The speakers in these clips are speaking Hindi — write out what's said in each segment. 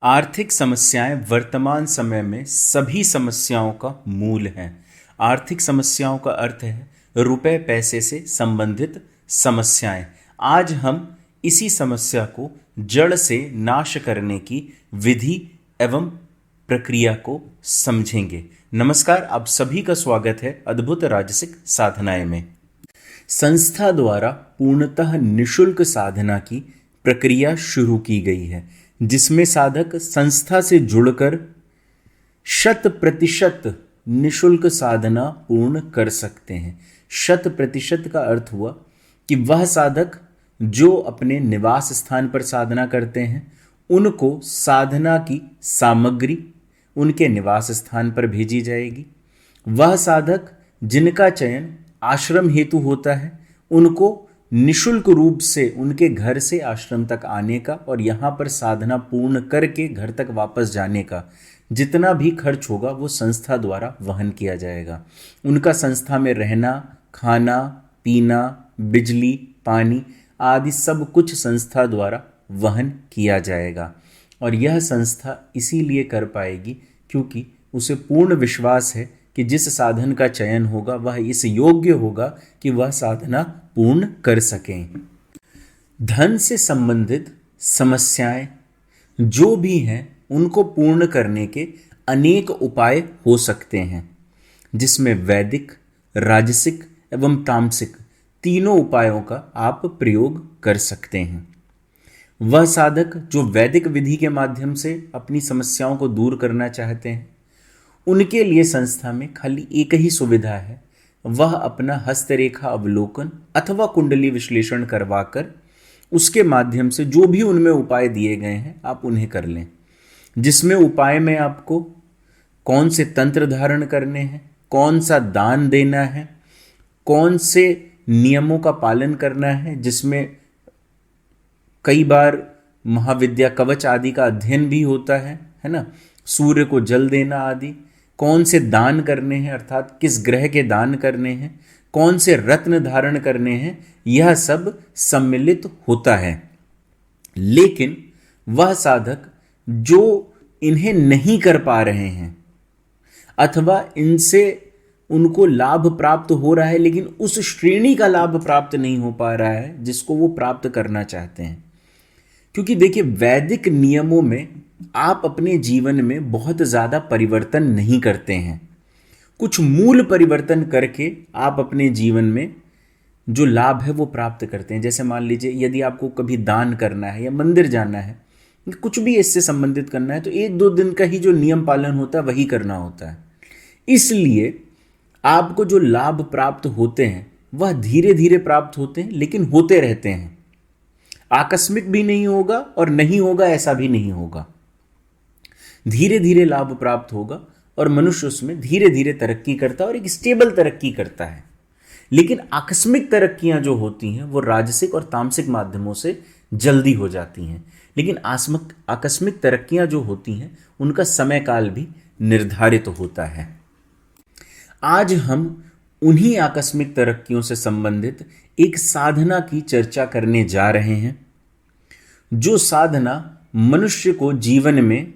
आर्थिक समस्याएं वर्तमान समय में सभी समस्याओं का मूल है। आर्थिक समस्याओं का अर्थ है रुपए पैसे से संबंधित समस्याएं। आज हम इसी समस्या को जड़ से नाश करने की विधि एवं प्रक्रिया को समझेंगे। नमस्कार, आप सभी का स्वागत है अद्भुत राजसिक साधनाएं में। संस्था द्वारा पूर्णतः निशुल्क साधना की प्रक्रिया शुरू की गई है, जिसमें साधक संस्था से जुड़कर 100% निशुल्क साधना पूर्ण कर सकते हैं। 100% का अर्थ हुआ कि वह साधक जो अपने निवास स्थान पर साधना करते हैं उनको साधना की सामग्री उनके निवास स्थान पर भेजी जाएगी। वह साधक जिनका चयन आश्रम हेतु होता है उनको निशुल्क रूप से उनके घर से आश्रम तक आने का और यहाँ पर साधना पूर्ण करके घर तक वापस जाने का जितना भी खर्च होगा वो संस्था द्वारा वहन किया जाएगा। उनका संस्था में रहना, खाना, पीना, बिजली, पानी आदि सब कुछ संस्था द्वारा वहन किया जाएगा। और यह संस्था इसीलिए कर पाएगी क्योंकि उसे पूर्ण विश्वास है कि जिस साधन का चयन होगा वह इस योग्य होगा कि वह साधना पूर्ण कर सकें। धन से संबंधित समस्याएं जो भी हैं उनको पूर्ण करने के अनेक उपाय हो सकते हैं, जिसमें वैदिक, राजसिक एवं तामसिक तीनों उपायों का आप प्रयोग कर सकते हैं। वह साधक जो वैदिक विधि के माध्यम से अपनी समस्याओं को दूर करना चाहते हैं उनके लिए संस्था में खाली एक ही सुविधा है, वह अपना हस्तरेखा अवलोकन अथवा कुंडली विश्लेषण करवाकर उसके माध्यम से जो भी उनमें उपाय दिए गए हैं आप उन्हें कर लें। जिसमें उपाय में आपको कौन से तंत्र धारण करने हैं, कौन सा दान देना है, कौन से नियमों का पालन करना है, जिसमें कई बार महाविद्या कवच आदि का अध्ययन भी होता है ना, सूर्य को जल देना आदि, कौन से दान करने हैं अर्थात किस ग्रह के दान करने हैं, कौन से रत्न धारण करने हैं, यह सब सम्मिलित होता है। लेकिन वह साधक जो इन्हें नहीं कर पा रहे हैं अथवा इनसे उनको लाभ प्राप्त हो रहा है लेकिन उस श्रेणी का लाभ प्राप्त नहीं हो पा रहा है जिसको वो प्राप्त करना चाहते हैं। क्योंकि देखिए, वैदिक नियमों में आप अपने जीवन में बहुत ज़्यादा परिवर्तन नहीं करते हैं। कुछ मूल परिवर्तन करके आप अपने जीवन में जो लाभ है वो प्राप्त करते हैं। जैसे मान लीजिए यदि आपको कभी दान करना है या मंदिर जाना है, कुछ भी इससे संबंधित करना है तो 1-2 दिन का ही जो नियम पालन होता है वही करना होता है। इसलिए आपको जो लाभ प्राप्त होते हैं वह धीरे धीरे प्राप्त होते हैं, लेकिन होते रहते हैं। आकस्मिक भी नहीं होगा और नहीं होगा ऐसा भी नहीं होगा। धीरे धीरे लाभ प्राप्त होगा और मनुष्य उसमें धीरे धीरे तरक्की करता है और एक स्टेबल तरक्की करता है। लेकिन आकस्मिक तरक्कियां जो होती हैं वो राजसिक और तामसिक माध्यमों से जल्दी हो जाती हैं। लेकिन आकस्मिक तरक्कियां जो होती हैं उनका समय काल भी निर्धारित होता है। आज हम उन्हीं आकस्मिक तरक्कियों से संबंधित एक साधना की चर्चा करने जा रहे हैं, जो साधना मनुष्य को जीवन में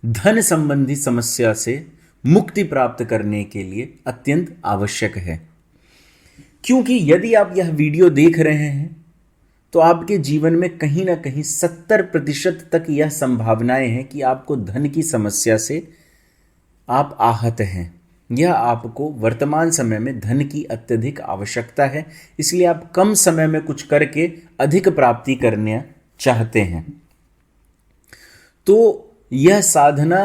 धन संबंधी समस्या से मुक्ति प्राप्त करने के लिए अत्यंत आवश्यक है। क्योंकि यदि आप यह वीडियो देख रहे हैं तो आपके जीवन में कहीं ना कहीं 70% तक यह संभावनाएं हैं कि आपको धन की समस्या से आप आहत हैं। यह आपको वर्तमान समय में धन की अत्यधिक आवश्यकता है, इसलिए आप कम समय में कुछ करके अधिक प्राप्ति करना चाहते हैं। तो यह साधना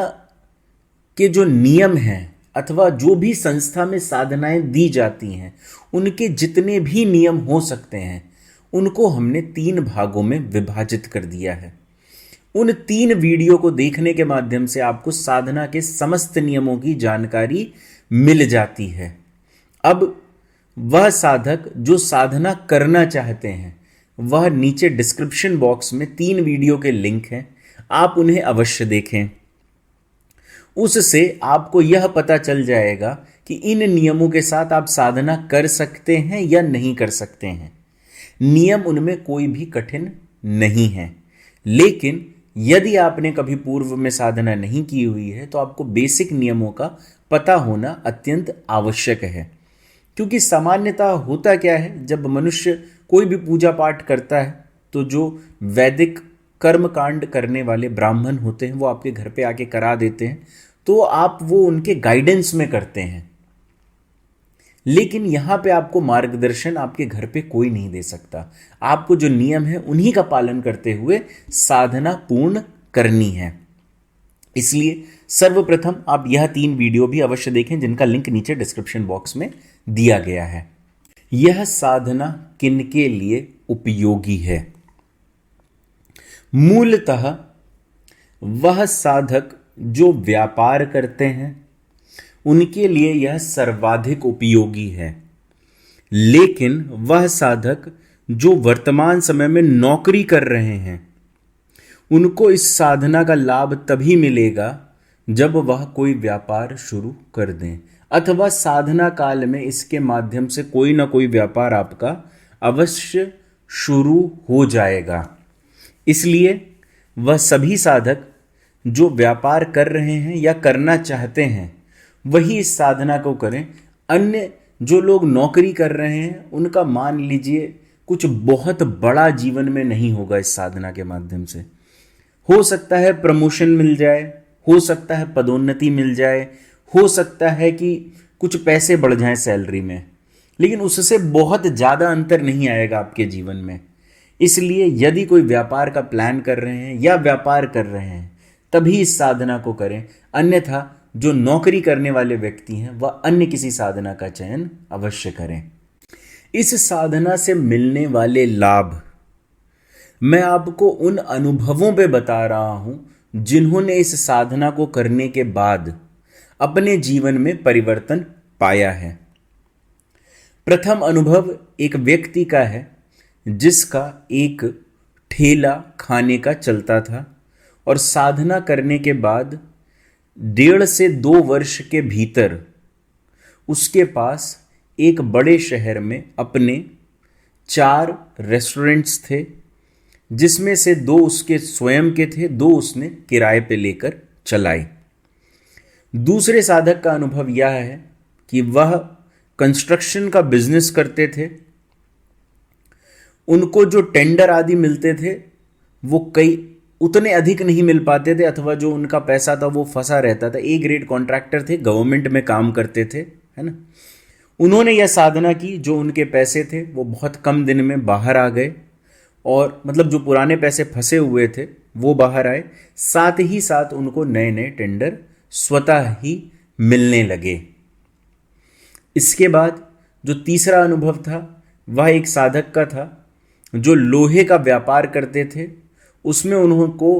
के जो नियम हैं अथवा जो भी संस्था में साधनाएं दी जाती हैं उनके जितने भी नियम हो सकते हैं उनको हमने 3 भागों में विभाजित कर दिया है। उन 3 वीडियो को देखने के माध्यम से आपको साधना के समस्त नियमों की जानकारी मिल जाती है। अब वह साधक जो साधना करना चाहते हैं वह नीचे डिस्क्रिप्शन बॉक्स में 3 वीडियो के लिंक हैं, आप उन्हें अवश्य देखें। उससे आपको यह पता चल जाएगा कि इन नियमों के साथ आप साधना कर सकते हैं या नहीं कर सकते हैं। नियम उनमें कोई भी कठिन नहीं है, लेकिन यदि आपने कभी पूर्व में साधना नहीं की हुई है तो आपको बेसिक नियमों का पता होना अत्यंत आवश्यक है। क्योंकि सामान्यतः होता क्या है, जब मनुष्य कोई भी पूजा पाठ करता है तो जो वैदिक कर्म कांड करने वाले ब्राह्मण होते हैं वो आपके घर पे आके करा देते हैं, तो आप वो उनके गाइडेंस में करते हैं। लेकिन यहाँ पे आपको मार्गदर्शन आपके घर पे कोई नहीं दे सकता। आपको जो नियम है उन्हीं का पालन करते हुए साधना पूर्ण करनी है। इसलिए सर्वप्रथम आप यह 3 वीडियो भी अवश्य देखें, जिनका लिंक नीचे डिस्क्रिप्शन बॉक्स में दिया गया है। यह साधना किनके लिए उपयोगी है? मूलतः वह साधक जो व्यापार करते हैं उनके लिए यह सर्वाधिक उपयोगी है। लेकिन वह साधक जो वर्तमान समय में नौकरी कर रहे हैं उनको इस साधना का लाभ तभी मिलेगा जब वह कोई व्यापार शुरू कर दें, अथवा साधना काल में इसके माध्यम से कोई ना कोई व्यापार आपका अवश्य शुरू हो जाएगा। इसलिए वह सभी साधक जो व्यापार कर रहे हैं या करना चाहते हैं वही इस साधना को करें। अन्य जो लोग नौकरी कर रहे हैं उनका मान लीजिए कुछ बहुत बड़ा जीवन में नहीं होगा इस साधना के माध्यम से। हो सकता है प्रमोशन मिल जाए, हो सकता है पदोन्नति मिल जाए, हो सकता है कि कुछ पैसे बढ़ जाएं सैलरी में, लेकिन उससे बहुत ज़्यादा अंतर नहीं आएगा आपके जीवन में। इसलिए यदि कोई व्यापार का प्लान कर रहे हैं या व्यापार कर रहे हैं तभी इस साधना को करें, अन्यथा जो नौकरी करने वाले व्यक्ति हैं वह अन्य किसी साधना का चयन अवश्य करें। इस साधना से मिलने वाले लाभ मैं आपको उन अनुभवों पे बता रहा हूं जिन्होंने इस साधना को करने के बाद अपने जीवन में परिवर्तन पाया है। प्रथम अनुभव एक व्यक्ति का है जिसका एक ठेला खाने का चलता था और साधना करने के बाद 1.5 से 2 वर्ष के भीतर उसके पास एक बड़े शहर में अपने 4 रेस्टोरेंट्स थे, जिसमें से 2 उसके स्वयं के थे, 2 उसने किराए पे लेकर चलाए। दूसरे साधक का अनुभव यह है कि वह कंस्ट्रक्शन का बिजनेस करते थे। उनको जो टेंडर आदि मिलते थे वो उतने अधिक नहीं मिल पाते थे, अथवा जो उनका पैसा था वो फंसा रहता था। ए ग्रेड कॉन्ट्रैक्टर थे, गवर्नमेंट में काम करते थे, है ना। उन्होंने यह साधना की, जो उनके पैसे थे वो बहुत कम दिन में बाहर आ गए, और मतलब जो पुराने पैसे फंसे हुए थे वो बाहर आए। साथ ही साथ उनको नए नए टेंडर स्वतः ही मिलने लगे। इसके बाद जो तीसरा अनुभव था वह एक साधक का था जो लोहे का व्यापार करते थे। उसमें उनको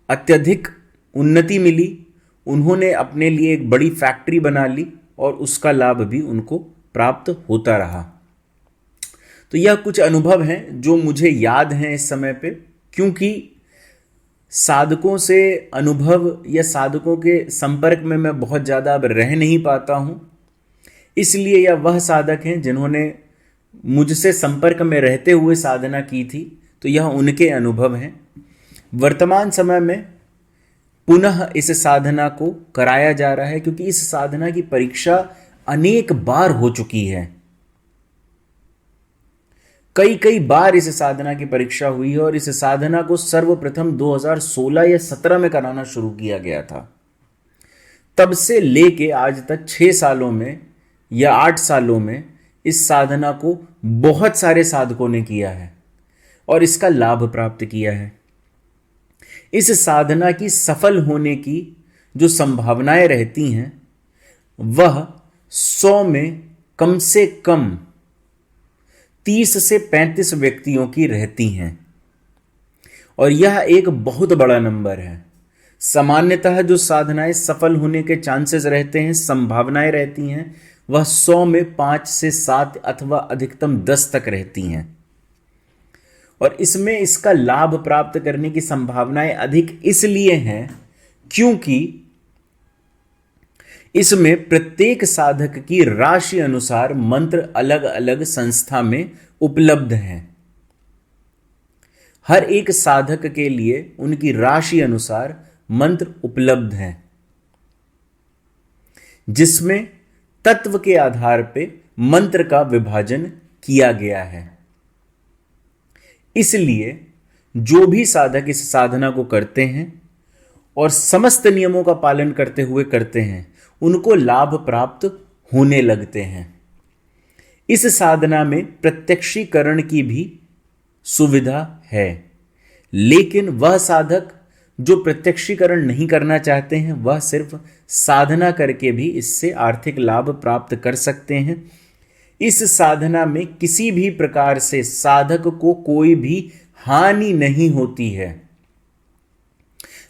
अत्यधिक उन्नति मिली, उन्होंने अपने लिए एक बड़ी फैक्ट्री बना ली और उसका लाभ भी उनको प्राप्त होता रहा। तो यह कुछ अनुभव हैं जो मुझे याद हैं इस समय पे, क्योंकि साधकों से अनुभव या साधकों के संपर्क में मैं बहुत ज़्यादा अब रह नहीं पाता हूँ। इसलिए यह वह साधक हैं जिन्होंने मुझसे संपर्क में रहते हुए साधना की थी, तो यह उनके अनुभव हैं। वर्तमान समय में पुनः इस साधना को कराया जा रहा है, क्योंकि इस साधना की परीक्षा अनेक बार हो चुकी है। कई बार इस साधना की परीक्षा हुई है, और इस साधना को सर्वप्रथम 2016 या 17 में कराना शुरू किया गया था। तब से लेके आज तक 6 सालों में या 8 सालों में इस साधना को बहुत सारे साधकों ने किया है और इसका लाभ प्राप्त किया है। इस साधना की सफल होने की जो संभावनाएं रहती हैं वह 100 में कम से कम 30 से 35 व्यक्तियों की रहती हैं, और यह एक बहुत बड़ा नंबर है। सामान्यतः जो साधनाएं सफल होने के चांसेस रहते हैं, संभावनाएं रहती हैं, वह 100 में 5 से 7 अथवा अधिकतम 10 तक रहती हैं, और इसमें इसका लाभ प्राप्त करने की संभावनाएं अधिक इसलिए हैं क्योंकि इसमें प्रत्येक साधक की राशि अनुसार मंत्र अलग अलग संस्था में उपलब्ध हैं। हर एक साधक के लिए उनकी राशि अनुसार मंत्र उपलब्ध हैं, जिसमें तत्व के आधार पे मंत्र का विभाजन किया गया है। इसलिए जो भी साधक इस साधना को करते हैं और समस्त नियमों का पालन करते हुए करते हैं, उनको लाभ प्राप्त होने लगते हैं। इस साधना में प्रत्यक्षीकरण की भी सुविधा है, लेकिन वह साधक जो प्रत्यक्षीकरण नहीं करना चाहते हैं, वह सिर्फ साधना करके भी इससे आर्थिक लाभ प्राप्त कर सकते हैं। इस साधना में किसी भी प्रकार से साधक को कोई भी हानि नहीं होती है।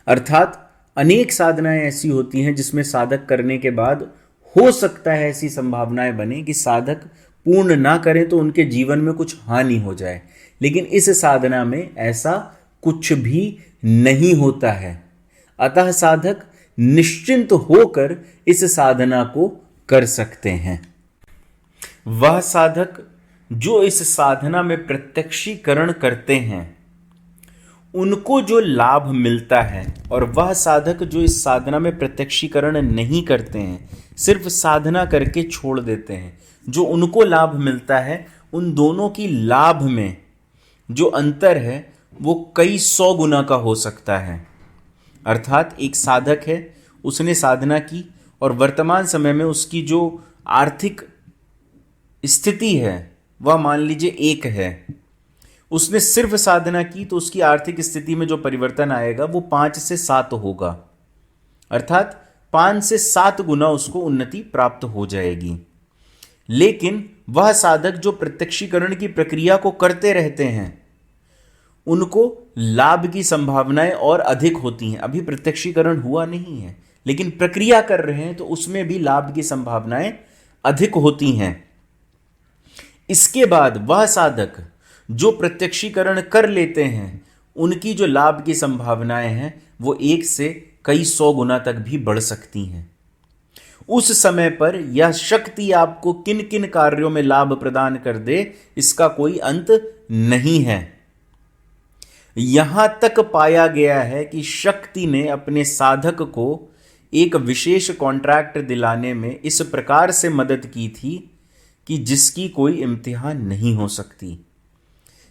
अर्थात अनेक साधनाएं ऐसी होती हैं जिसमें साधक करने के बाद हो सकता है ऐसी संभावनाएं बने कि साधक पूर्ण ना करें तो उनके जीवन में कुछ हानि हो जाए, लेकिन इस साधना में ऐसा कुछ भी नहीं होता है। अतः साधक निश्चिंत होकर इस साधना को कर सकते हैं। वह साधक जो इस साधना में प्रत्यक्षीकरण करते हैं, उनको जो लाभ मिलता है, और वह साधक जो इस साधना में प्रत्यक्षीकरण नहीं करते हैं, सिर्फ साधना करके छोड़ देते हैं, जो उनको लाभ मिलता है, उन दोनों की लाभ में जो अंतर है वो कई 100 गुना का हो सकता है। अर्थात एक साधक है, उसने साधना की और वर्तमान समय में उसकी जो आर्थिक स्थिति है वह मान लीजिए 1 है। उसने सिर्फ साधना की तो उसकी आर्थिक स्थिति में जो परिवर्तन आएगा वो 5 से 7 होगा, अर्थात 5 से 7 गुना उसको उन्नति प्राप्त हो जाएगी। लेकिन वह साधक जो प्रत्यक्षीकरण की प्रक्रिया को करते रहते हैं, उनको लाभ की संभावनाएं और अधिक होती हैं। अभी प्रत्यक्षीकरण हुआ नहीं है, लेकिन प्रक्रिया कर रहे हैं तो उसमें भी लाभ की संभावनाएं अधिक होती हैं। इसके बाद वह साधक जो प्रत्यक्षीकरण कर लेते हैं, उनकी जो लाभ की संभावनाएं हैं वो 1 से कई 100 गुना तक भी बढ़ सकती हैं। उस समय पर यह शक्ति आपको किन किन कार्यों में लाभ प्रदान कर दे, इसका कोई अंत नहीं है। यहां तक पाया गया है कि शक्ति ने अपने साधक को एक विशेष कॉन्ट्रैक्ट दिलाने में इस प्रकार से मदद की थी कि जिसकी कोई इम्तिहान नहीं हो सकती।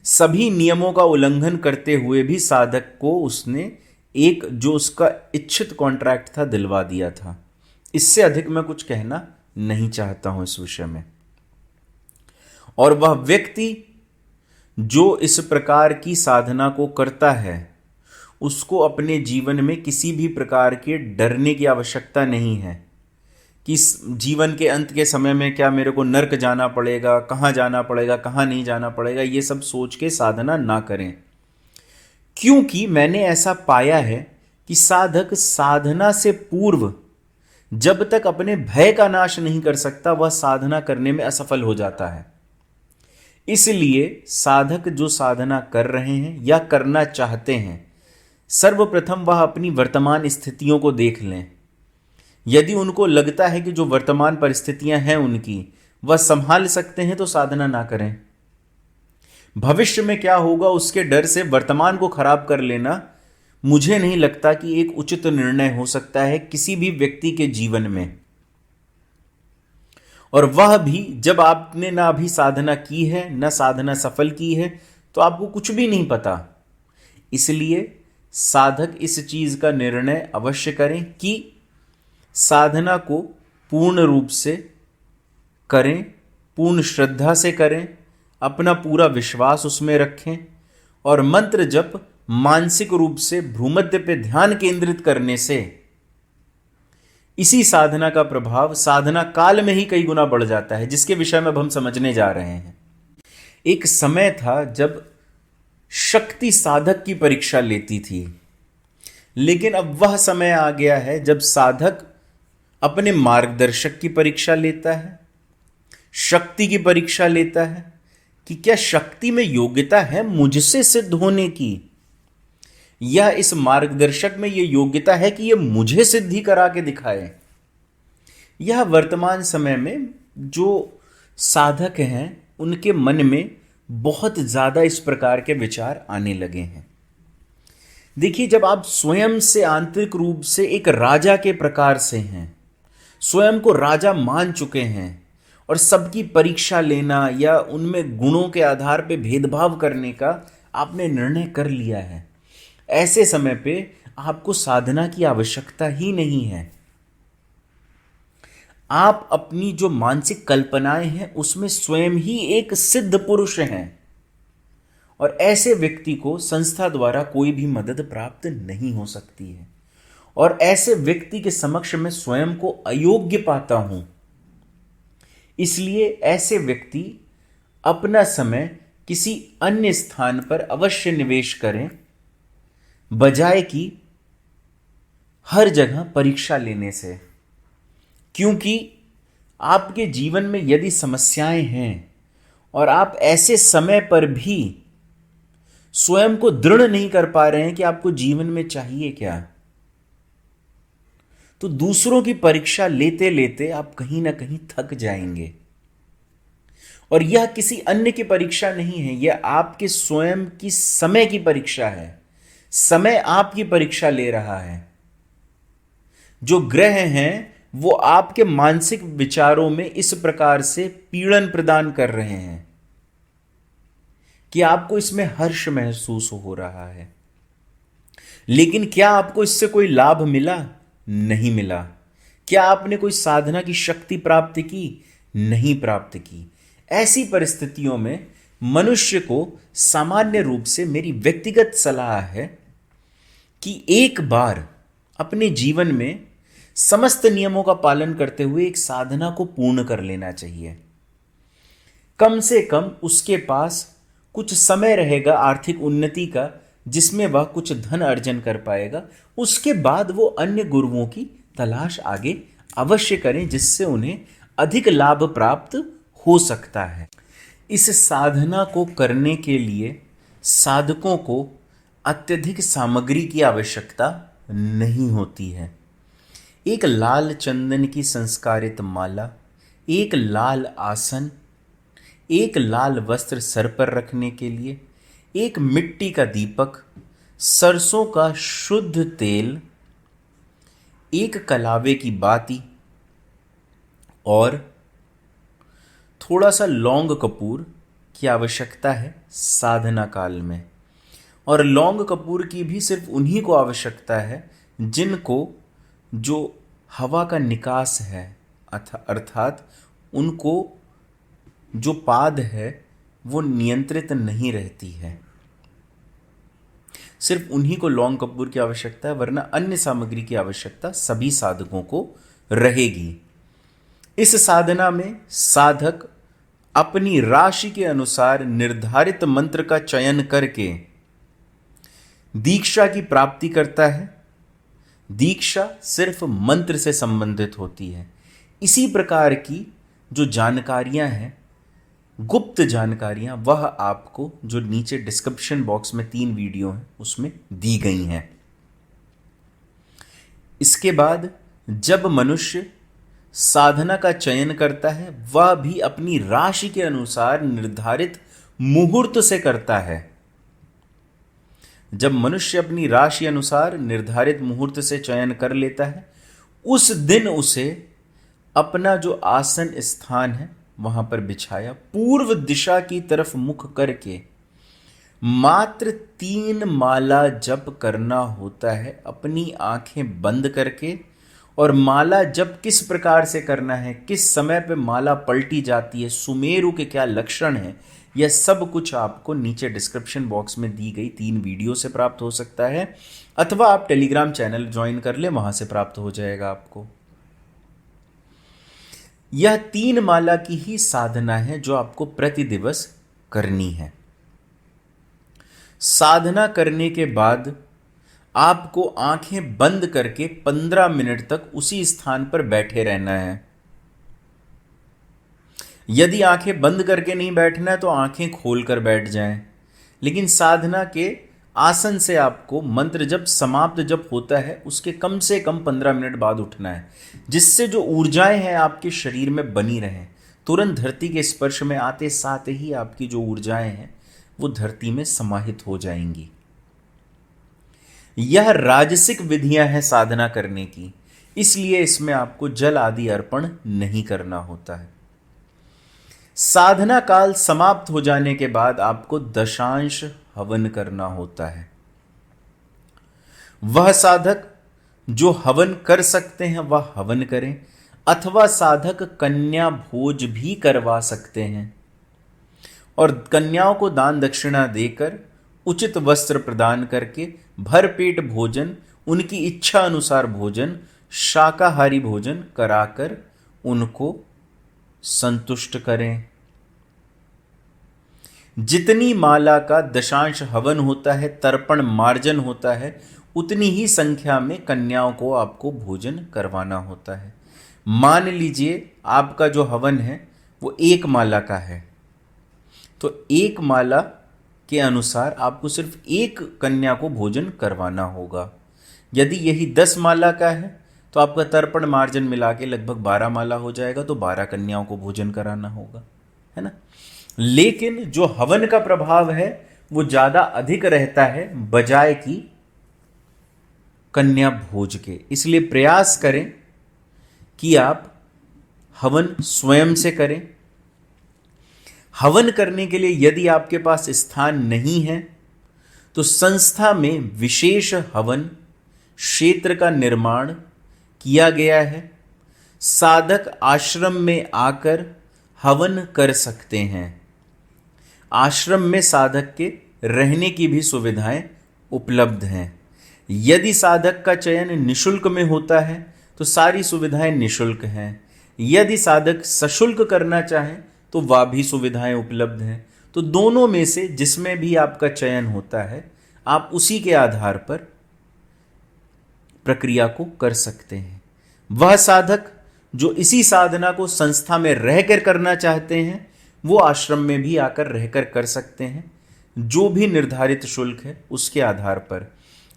सभी नियमों का उल्लंघन करते हुए भी साधक को उसने एक जो उसका इच्छित कॉन्ट्रैक्ट था दिलवा दिया था। इससे अधिक मैं कुछ कहना नहीं चाहता हूं इस विषय में। और वह व्यक्ति जो इस प्रकार की साधना को करता है, उसको अपने जीवन में किसी भी प्रकार के डरने की आवश्यकता नहीं है कि जीवन के अंत के समय में क्या मेरे को नर्क जाना पड़ेगा, कहाँ जाना पड़ेगा, कहाँ नहीं जाना पड़ेगा। ये सब सोच के साधना ना करें, क्योंकि मैंने ऐसा पाया है कि साधक साधना से पूर्व जब तक अपने भय का नाश नहीं कर सकता, वह साधना करने में असफल हो जाता है। इसलिए साधक जो साधना कर रहे हैं या करना चाहते हैं, सर्वप्रथम वह अपनी वर्तमान स्थितियों को देख लें। यदि उनको लगता है कि जो वर्तमान परिस्थितियां हैं उनकी वह संभाल सकते हैं तो साधना ना करें। भविष्य में क्या होगा उसके डर से वर्तमान को खराब कर लेना मुझे नहीं लगता कि एक उचित निर्णय हो सकता है किसी भी व्यक्ति के जीवन में। और वह भी जब आपने ना अभी साधना की है ना साधना सफल की है, तो आपको कुछ भी नहीं पता। इसलिए साधक इस चीज का निर्णय अवश्य करें कि साधना को पूर्ण रूप से करें, पूर्ण श्रद्धा से करें, अपना पूरा विश्वास उसमें रखें और मंत्र जप मानसिक रूप से भ्रूमध्य पे ध्यान केंद्रित करने से इसी साधना का प्रभाव साधना काल में ही कई गुना बढ़ जाता है, जिसके विषय में अब हम समझने जा रहे हैं। एक समय था जब शक्ति साधक की परीक्षा लेती थी, लेकिन अब वह समय आ गया है जब साधक अपने मार्गदर्शक की परीक्षा लेता है, शक्ति की परीक्षा लेता है कि क्या शक्ति में योग्यता है मुझसे सिद्ध होने की, या इस मार्गदर्शक में यह योग्यता है कि यह मुझे सिद्धि करा के दिखाए। यह वर्तमान समय में जो साधक हैं उनके मन में बहुत ज़्यादा इस प्रकार के विचार आने लगे हैं। देखिए, जब आप स्वयं से आंतरिक रूप से एक राजा के प्रकार से हैं, स्वयं को राजा मान चुके हैं और सबकी परीक्षा लेना या उनमें गुणों के आधार पर भेदभाव करने का आपने निर्णय कर लिया है, ऐसे समय पे आपको साधना की आवश्यकता ही नहीं है। आप अपनी जो मानसिक कल्पनाएं हैं उसमें स्वयं ही एक सिद्ध पुरुष हैं और ऐसे व्यक्ति को संस्था द्वारा कोई भी मदद प्राप्त नहीं हो सकती है। और ऐसे व्यक्ति के समक्ष मैं स्वयं को अयोग्य पाता हूं, इसलिए ऐसे व्यक्ति अपना समय किसी अन्य स्थान पर अवश्य निवेश करें, बजाय कि हर जगह परीक्षा लेने से। क्योंकि आपके जीवन में यदि समस्याएं हैं और आप ऐसे समय पर भी स्वयं को दृढ़ नहीं कर पा रहे हैं कि आपको जीवन में चाहिए क्या, तो दूसरों की परीक्षा लेते लेते आप कहीं ना कहीं थक जाएंगे। और यह किसी अन्य की परीक्षा नहीं है, यह आपके स्वयं की समय की परीक्षा है। समय आपकी परीक्षा ले रहा है। जो ग्रह हैं वो आपके मानसिक विचारों में इस प्रकार से पीड़न प्रदान कर रहे हैं कि आपको इसमें हर्ष महसूस हो रहा है, लेकिन क्या आपको इससे कोई लाभ मिला? नहीं मिला। क्या आपने कोई साधना की शक्ति प्राप्त की? नहीं प्राप्त की। ऐसी परिस्थितियों में मनुष्य को सामान्य रूप से मेरी व्यक्तिगत सलाह है कि एक बार अपने जीवन में समस्त नियमों का पालन करते हुए एक साधना को पूर्ण कर लेना चाहिए। कम से कम उसके पास कुछ समय रहेगा आर्थिक उन्नति का, जिसमें वह कुछ धन अर्जन कर पाएगा। उसके बाद वो अन्य गुरुओं की तलाश आगे अवश्य करें, जिससे उन्हें अधिक लाभ प्राप्त हो सकता है। इस साधना को करने के लिए साधकों को अत्यधिक सामग्री की आवश्यकता नहीं होती है। एक लाल चंदन की संस्कारित माला, एक लाल आसन, एक लाल वस्त्र सर पर रखने के लिए, एक मिट्टी का दीपक, सरसों का शुद्ध तेल, एक कलावे की बाती और थोड़ा सा लौंग कपूर की आवश्यकता है साधना काल में। और लौंग कपूर की भी सिर्फ उन्हीं को आवश्यकता है जिनको जो हवा का निकास है, अर्थात उनको जो पाद है वो नियंत्रित नहीं रहती है। सिर्फ उन्हीं को लौंग कपूर की आवश्यकता है, वरना अन्य सामग्री की आवश्यकता सभी साधकों को रहेगी। इस साधना में साधक अपनी राशि के अनुसार निर्धारित मंत्र का चयन करके दीक्षा की प्राप्ति करता है। दीक्षा सिर्फ मंत्र से संबंधित होती है। इसी प्रकार की जो जानकारियां हैं, गुप्त जानकारियां, वह आपको जो नीचे डिस्क्रिप्शन बॉक्स में 3 वीडियो हैं उसमें दी गई हैं। इसके बाद जब मनुष्य साधना का चयन करता है, वह भी अपनी राशि के अनुसार निर्धारित मुहूर्त से करता है। जब मनुष्य अपनी राशि अनुसार निर्धारित मुहूर्त से चयन कर लेता है, उस दिन उसे अपना जो आसन स्थान है वहां पर बिछाया, पूर्व दिशा की तरफ मुख करके मात्र 3 माला जप करना होता है, अपनी आंखें बंद करके। और माला जप किस प्रकार से करना है, किस समय पे माला पलटी जाती है, सुमेरु के क्या लक्षण हैं, यह सब कुछ आपको नीचे डिस्क्रिप्शन बॉक्स में दी गई 3 वीडियो से प्राप्त हो सकता है, अथवा आप टेलीग्राम चैनल ज्वाइन कर ले, वहां से प्राप्त हो जाएगा आपको। यह 3 माला की ही साधना है जो आपको प्रति दिवस करनी है। साधना करने के बाद आपको आंखें बंद करके 15 मिनट तक उसी स्थान पर बैठे रहना है। यदि आंखें बंद करके नहीं बैठना है तो आंखें खोलकर बैठ जाएं। लेकिन साधना के आसन से आपको मंत्र जब समाप्त जब होता है उसके कम से कम 15 मिनट बाद उठना है, जिससे जो ऊर्जाएं हैं आपके शरीर में बनी रहें। तुरंत धरती के स्पर्श में आते साथ ही आपकी जो ऊर्जाएं हैं वो धरती में समाहित हो जाएंगी। यह राजसिक विधियां हैं साधना करने की, इसलिए इसमें आपको जल आदि अर्पण नहीं करना होता है। साधना काल समाप्त हो जाने के बाद आपको दशांश हवन करना होता है। वह साधक जो हवन कर सकते हैं वह हवन करें, अथवा साधक कन्या भोज भी करवा सकते हैं और कन्याओं को दान दक्षिणा देकर उचित वस्त्र प्रदान करके भरपेट भोजन, उनकी इच्छा अनुसार भोजन, शाकाहारी भोजन कराकर उनको संतुष्ट करें। जितनी माला का दशांश हवन होता है, तर्पण मार्जन होता है, उतनी ही संख्या में कन्याओं को आपको भोजन करवाना होता है। मान लीजिए आपका जो हवन है वो 1 माला का है, तो 1 माला के अनुसार आपको सिर्फ 1 कन्या को भोजन करवाना होगा। यदि यही 10 माला का है तो आपका तर्पण मार्जन मिला के लगभग 12 माला हो जाएगा, तो 12 कन्याओं को भोजन कराना होगा, है ना। लेकिन जो हवन का प्रभाव है वो ज्यादा अधिक रहता है बजाय कि कन्या भोज के। इसलिए प्रयास करें कि आप हवन स्वयं से करें। हवन करने के लिए यदि आपके पास स्थान नहीं है तो संस्था में विशेष हवन क्षेत्र का निर्माण किया गया है। साधक आश्रम में आकर हवन कर सकते हैं। आश्रम में साधक के रहने की भी सुविधाएं उपलब्ध हैं। यदि साधक का चयन निशुल्क में होता है तो सारी सुविधाएं निशुल्क हैं। यदि साधक सशुल्क करना चाहे तो वह भी सुविधाएं उपलब्ध हैं। तो दोनों में से जिसमें भी आपका चयन होता है आप उसी के आधार पर प्रक्रिया को कर सकते हैं। वह साधक जो इसी साधना को संस्था में रहकर करना चाहते हैं वो आश्रम में भी आकर रहकर कर सकते हैं, जो भी निर्धारित शुल्क है उसके आधार पर।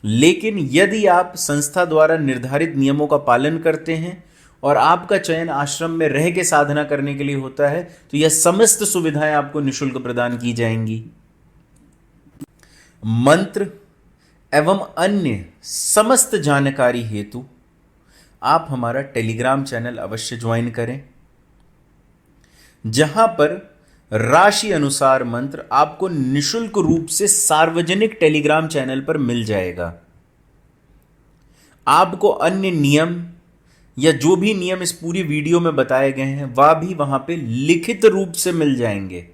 लेकिन यदि आप संस्था द्वारा निर्धारित नियमों का पालन करते हैं और आपका चयन आश्रम में रह के साधना करने के लिए होता है तो यह समस्त सुविधाएं आपको निशुल्क प्रदान की जाएंगी। मंत्र एवं अन्य समस्त जानकारी हेतु आप हमारा टेलीग्राम चैनल अवश्य ज्वाइन करें, जहां पर राशि अनुसार मंत्र आपको निशुल्क रूप से सार्वजनिक टेलीग्राम चैनल पर मिल जाएगा। आपको अन्य नियम या जो भी नियम इस पूरी वीडियो में बताए गए हैं वह भी वहां पे लिखित रूप से मिल जाएंगे।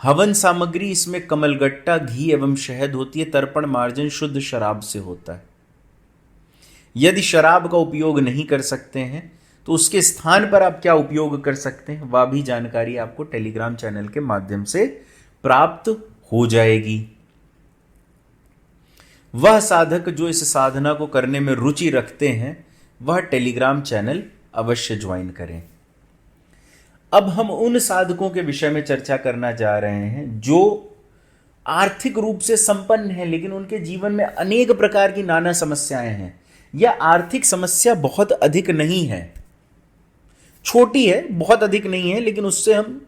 हवन सामग्री इसमें कमलगट्टा, घी एवं शहद होती है। तर्पण मार्जन शुद्ध शराब से होता है। यदि शराब का उपयोग नहीं कर सकते हैं तो उसके स्थान पर आप क्या उपयोग कर सकते हैं वह भी जानकारी आपको टेलीग्राम चैनल के माध्यम से प्राप्त हो जाएगी। वह साधक जो इस साधना को करने में रुचि रखते हैं वह टेलीग्राम चैनल अवश्य ज्वाइन करें। अब हम उन साधकों के विषय में चर्चा करना जा रहे हैं जो आर्थिक रूप से संपन्न हैं लेकिन उनके जीवन में अनेक प्रकार की नाना समस्याएं हैं। यह आर्थिक समस्या बहुत अधिक नहीं है, छोटी है, बहुत अधिक नहीं है, लेकिन उससे हम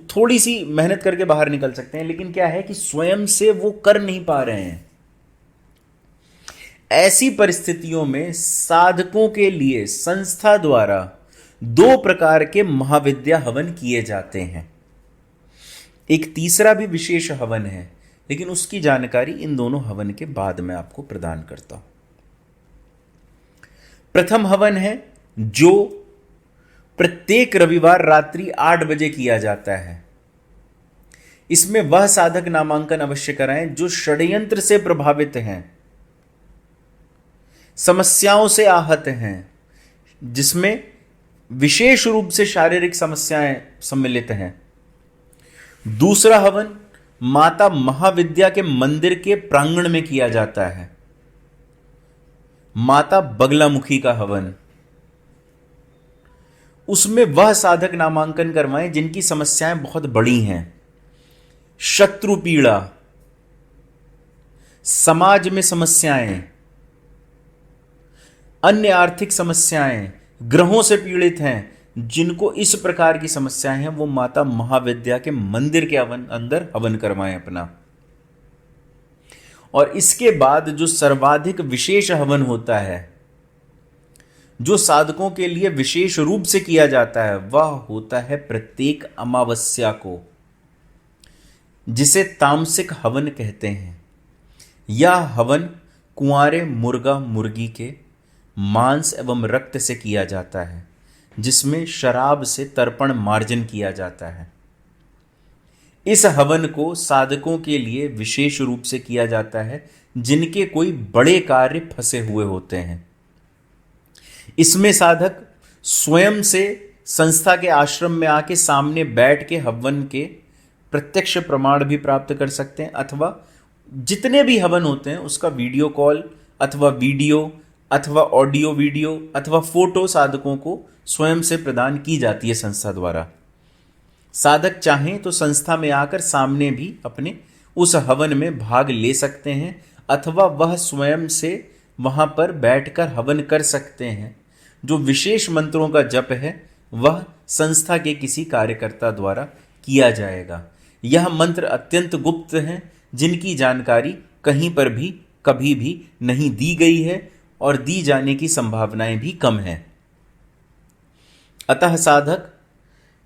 थोड़ी सी मेहनत करके बाहर निकल सकते हैं। लेकिन क्या है कि स्वयं से वो कर नहीं पा रहे हैं। ऐसी परिस्थितियों में साधकों के लिए संस्था द्वारा 2 प्रकार के महाविद्या हवन किए जाते हैं। एक तीसरा भी विशेष हवन है, लेकिन उसकी जानकारी इन दोनों हवन के बाद में आपको प्रदान करता हूं। प्रथम हवन है जो प्रत्येक रविवार रात्रि 8 बजे किया जाता है। इसमें वह साधक नामांकन अवश्य कराएं जो षड्यंत्र से प्रभावित हैं, समस्याओं से आहत हैं, जिसमें विशेष रूप से शारीरिक समस्याएं सम्मिलित हैं। दूसरा हवन माता महाविद्या के मंदिर के प्रांगण में किया जाता है, माता बगलामुखी का हवन। उसमें वह साधक नामांकन करवाएं जिनकी समस्याएं बहुत बड़ी हैं, शत्रु पीड़ा, समाज में समस्याएं, अन्य आर्थिक समस्याएं, ग्रहों से पीड़ित हैं, जिनको इस प्रकार की समस्याएं हैं वो माता महाविद्या के मंदिर के अंदर हवन करवाएं अपना। और इसके बाद जो सर्वाधिक विशेष हवन होता है, जो साधकों के लिए विशेष रूप से किया जाता है, वह होता है प्रत्येक अमावस्या को, जिसे तामसिक हवन कहते हैं। यह हवन कुंवारे मुर्गा मुर्गी के मांस एवं रक्त से किया जाता है, जिसमें शराब से तर्पण मार्जन किया जाता है। इस हवन को साधकों के लिए विशेष रूप से किया जाता है जिनके कोई बड़े कार्य फंसे हुए होते हैं। इसमें साधक स्वयं से संस्था के आश्रम में आके सामने बैठ के हवन के प्रत्यक्ष प्रमाण भी प्राप्त कर सकते हैं, अथवा जितने भी हवन होते हैं उसका वीडियो कॉल अथवा वीडियो अथवा ऑडियो वीडियो अथवा फोटो साधकों को स्वयं से प्रदान की जाती है संस्था द्वारा। साधक चाहें तो संस्था में आकर सामने भी अपने उस हवन में भाग ले सकते हैं, अथवा वह स्वयं से वहां पर बैठकर हवन कर सकते हैं। जो विशेष मंत्रों का जप है वह संस्था के किसी कार्यकर्ता द्वारा किया जाएगा। यह मंत्र अत्यंत गुप्त हैं, जिनकी जानकारी कहीं पर भी कभी भी नहीं दी गई है और दी जाने की संभावनाएं भी कम हैं। अतः साधक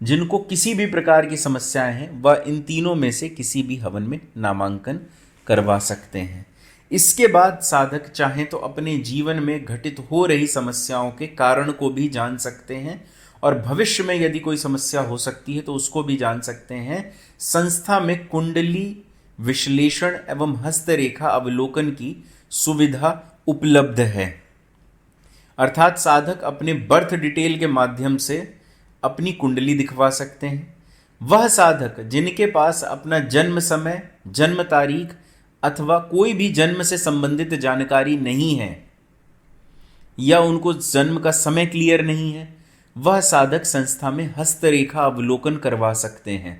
जिनको किसी भी प्रकार की समस्याएं हैं वह इन तीनों में से किसी भी हवन में नामांकन करवा सकते हैं। इसके बाद साधक चाहें तो अपने जीवन में घटित हो रही समस्याओं के कारण को भी जान सकते हैं, और भविष्य में यदि कोई समस्या हो सकती है तो उसको भी जान सकते हैं। संस्था में कुंडली विश्लेषण एवं हस्तरेखा अवलोकन की सुविधा उपलब्ध है, अर्थात साधक अपने बर्थ डिटेल के माध्यम से अपनी कुंडली दिखवा सकते हैं। वह साधक जिनके पास अपना जन्म समय, जन्म तारीख अथवा कोई भी जन्म से संबंधित जानकारी नहीं है या उनको जन्म का समय क्लियर नहीं है, वह साधक संस्था में हस्तरेखा अवलोकन करवा सकते हैं।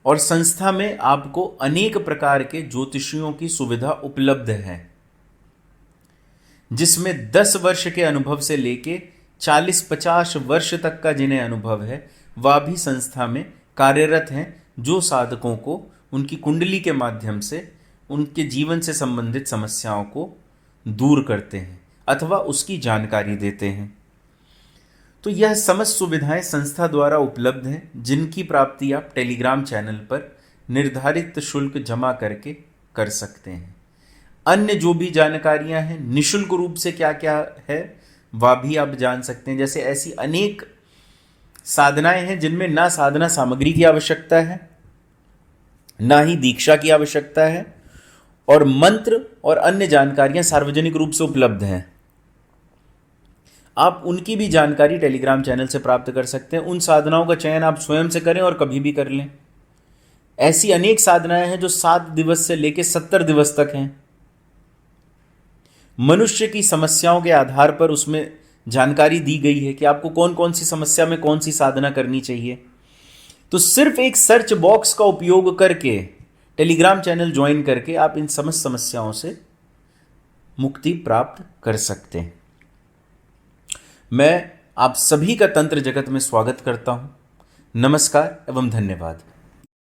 और संस्था में आपको अनेक प्रकार के ज्योतिषियों की सुविधा उपलब्ध है, जिसमें 10 वर्ष के अनुभव से लेके 40-50 वर्ष तक का जिन्हें अनुभव है वह भी संस्था में कार्यरत हैं, जो साधकों को उनकी कुंडली के माध्यम से उनके जीवन से संबंधित समस्याओं को दूर करते हैं अथवा उसकी जानकारी देते हैं। तो यह समस्त सुविधाएं संस्था द्वारा उपलब्ध हैं, जिनकी प्राप्ति आप टेलीग्राम चैनल पर निर्धारित शुल्क जमा करके कर सकते हैं। अन्य जो भी जानकारियां हैं निःशुल्क रूप से क्या क्या है वह भी आप जान सकते हैं। जैसे ऐसी अनेक साधनाएं हैं जिनमें ना साधना सामग्री की आवश्यकता है, ना ही दीक्षा की आवश्यकता है, और मंत्र और अन्य जानकारियां सार्वजनिक रूप से उपलब्ध हैं। आप उनकी भी जानकारी टेलीग्राम चैनल से प्राप्त कर सकते हैं। उन साधनाओं का चयन आप स्वयं से करें और कभी भी कर लें। ऐसी अनेक साधनाएं हैं जो 7 दिवस से लेकर 70 दिवस तक हैं। मनुष्य की समस्याओं के आधार पर उसमें जानकारी दी गई है कि आपको कौन कौन सी समस्या में कौन सी साधना करनी चाहिए। तो सिर्फ एक सर्च बॉक्स का उपयोग करके टेलीग्राम चैनल ज्वाइन करके आप इन समस्त समस्याओं से मुक्ति प्राप्त कर सकते हैं। मैं आप सभी का तंत्र जगत में स्वागत करता हूं। नमस्कार एवं धन्यवाद।